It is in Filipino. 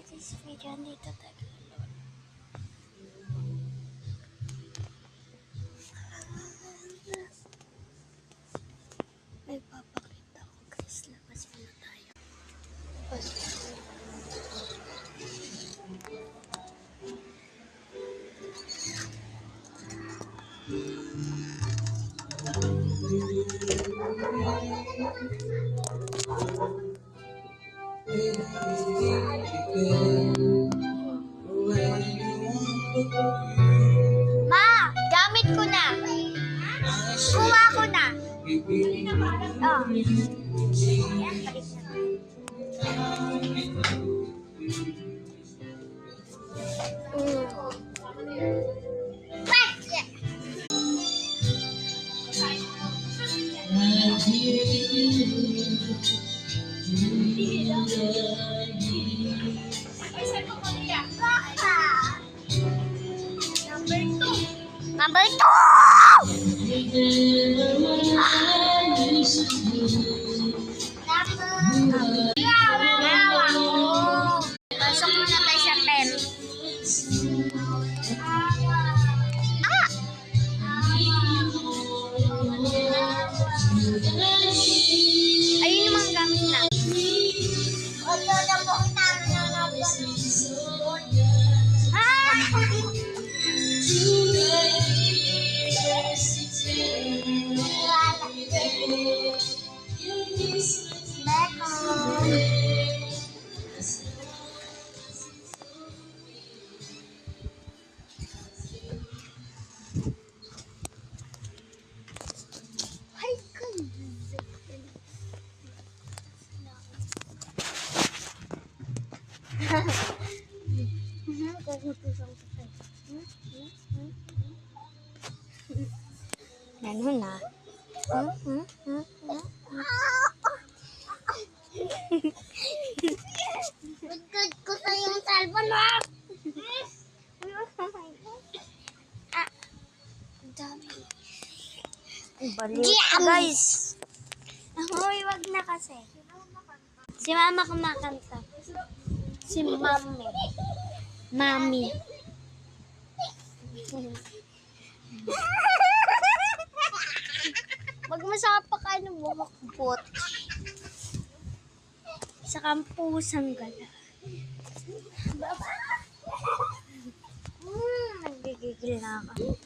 this video dito Tagalog. May papakita ko guys. Labas muna tayo. Labas muna. Ma, gamit ko na. Kuha ko na. Oh. Yan, balik na. Number 2! Pasok muna tayo sa pen. Ayun yung mga gamit na. Ano na? Good ko sa yung cellphone mo. Ang dami. Baliw guys. Hoy, wag na kasi. Si mama kumakanta. Si mami. Mami. Wag masapak ano bumukbot. Sa kampusang gala. Nagigigil na ako.